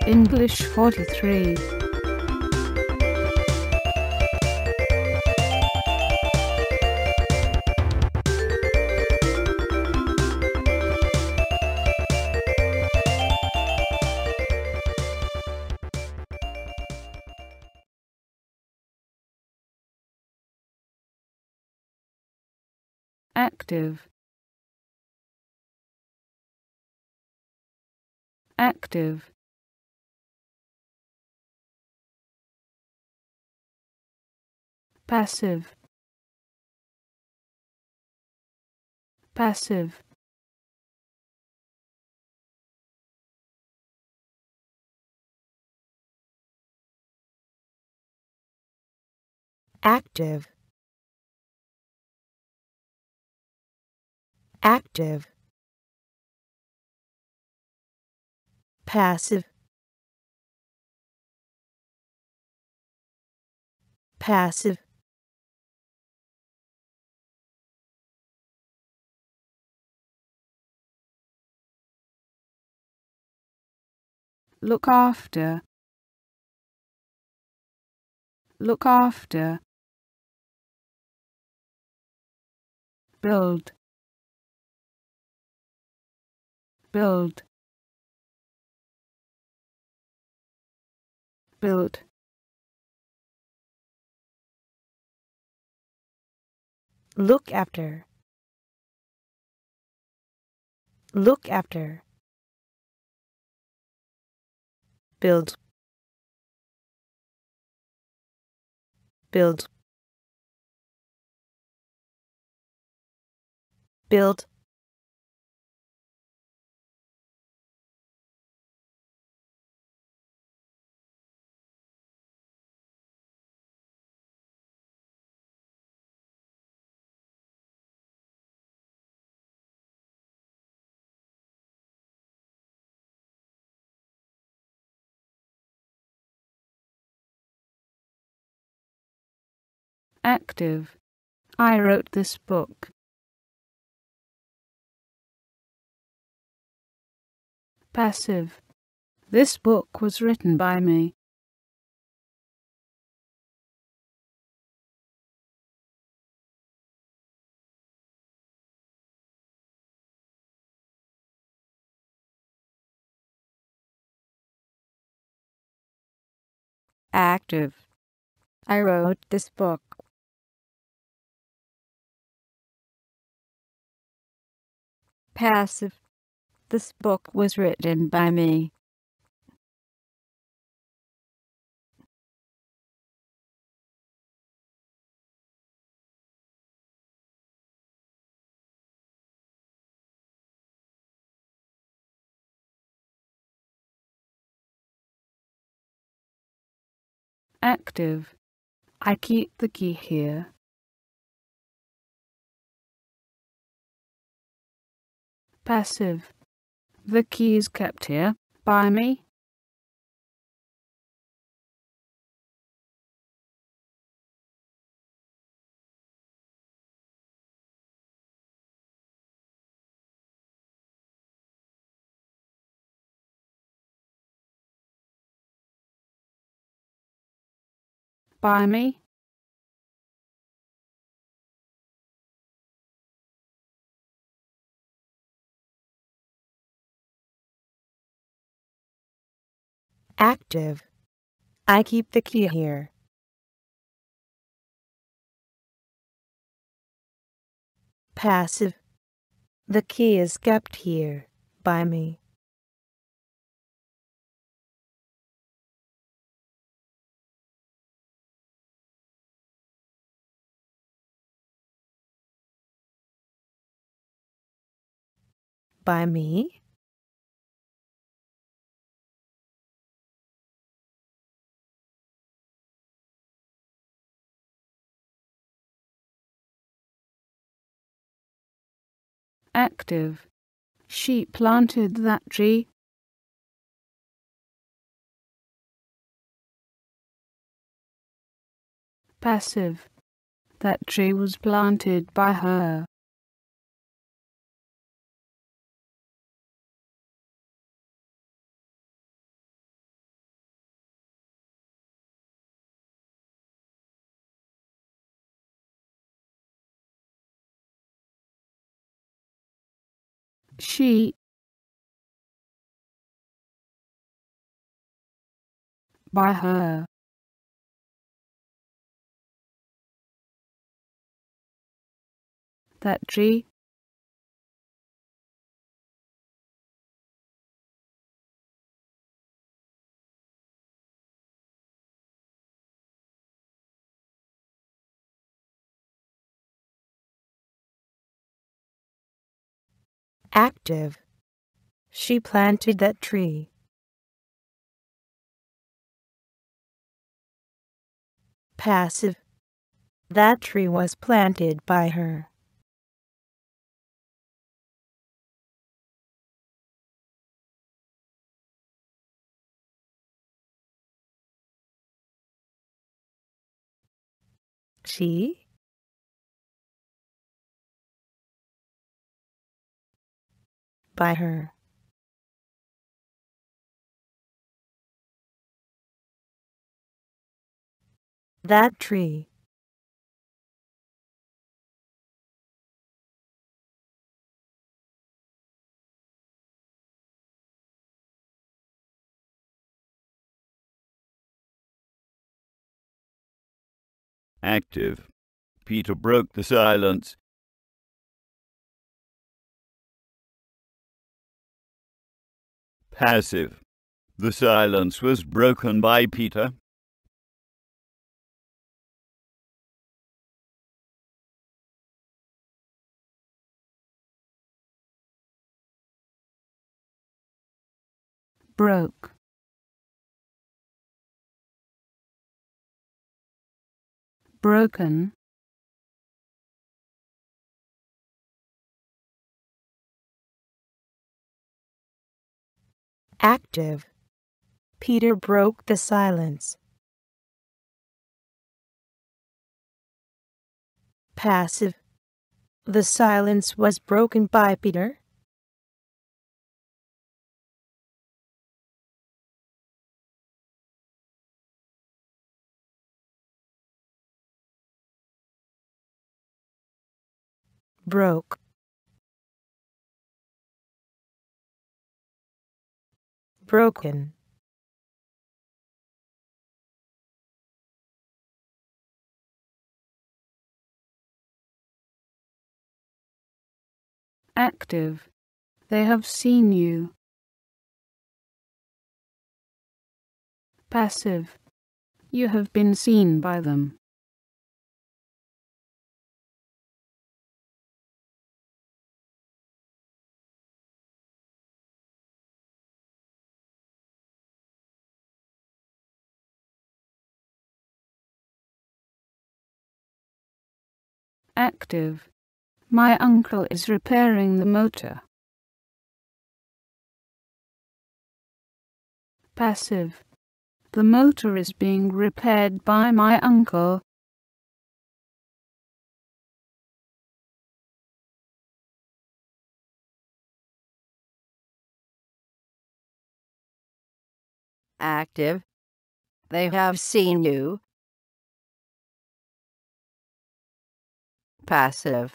English 43. Active. Active. Passive. Passive. Active. Active. Passive. Passive. Look after. Look after. Build. Build. Build. Look after. Look after. Build. Build. Build. Active. I wrote this book. Passive. This book was written by me. Active. I wrote this book. Passive. This book was written by me. Active. I keep the key here. Passive. The key is kept here by me. By me. Active. I keep the key here. Passive. The key is kept here by me. By me. Active. She planted that tree. Passive. That tree was planted by her. She. By her. That tree. Active. She planted that tree. Passive. That tree was planted by her. She. By her. That tree. Active. Peter broke the silence. Passive. The silence was broken by Peter. Broke. Broken. Active. Peter broke the silence. Passive. The silence was broken by Peter. Broke. Broken. Active. They have seen you. Passive. You have been seen by them. Active. My uncle is repairing the motor. Passive. The motor is being repaired by my uncle. Active. They have seen you. Passive.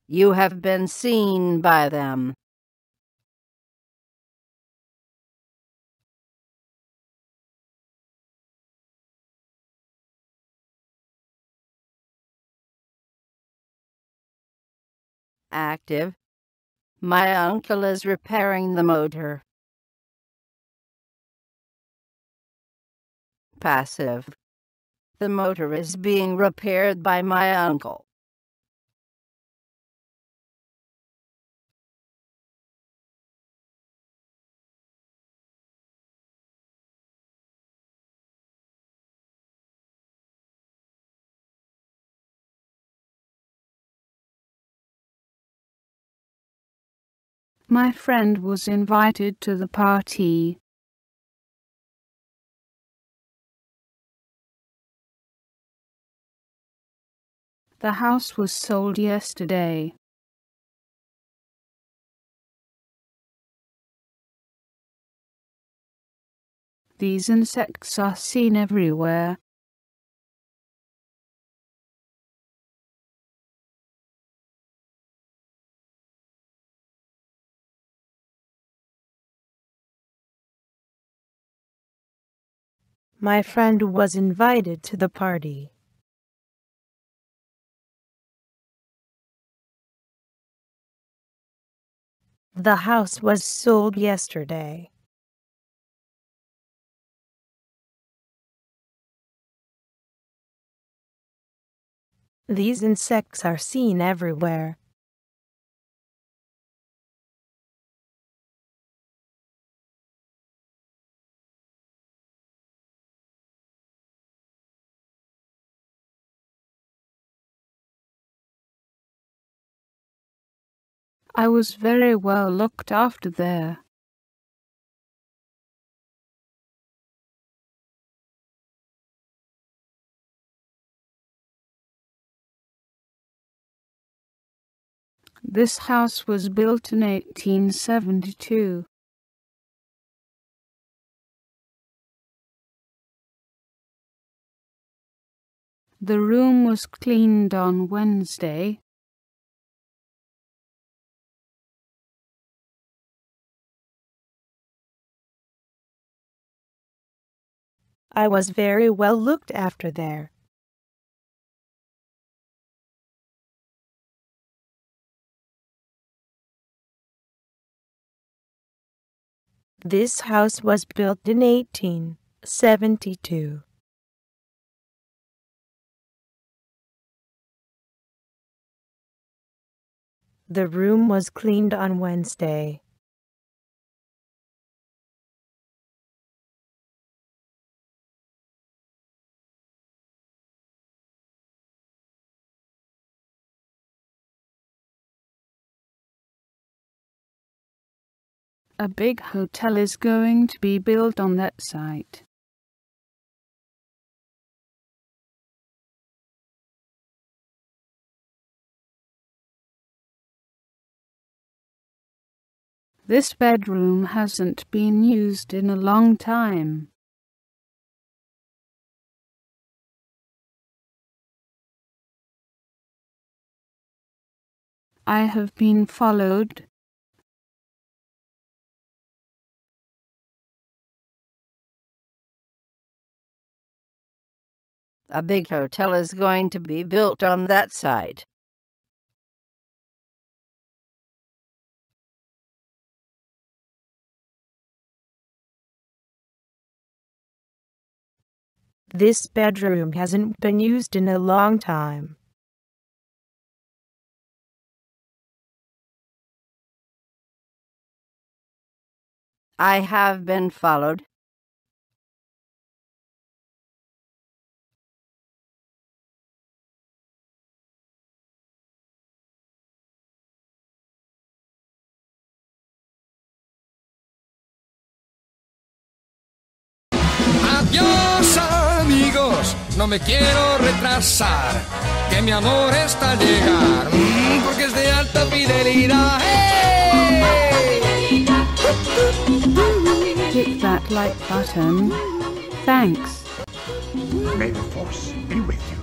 You have been seen by them. Active. My uncle is repairing the motor. Passive. The motor is being repaired by my uncle. My friend was invited to the party. The house was sold yesterday. These insects are seen everywhere. My friend was invited to the party. The house was sold yesterday. These insects are seen everywhere. I was very well looked after there. This house was built in 1872. The room was cleaned on Wednesday. I was very well looked after there. This house was built in 1872. The room was cleaned on Wednesday. A big hotel is going to be built on that site. This bedroom hasn't been used in a long time. I have been followed. A big hotel is going to be built on that site. This bedroom hasn't been used in a long time. I have been followed. Adiós amigos, no me quiero retrasar, que mi amor está al llegar, porque es de alta fidelidad. ¡Hey! Hit that like button. Thanks. May the force be with you.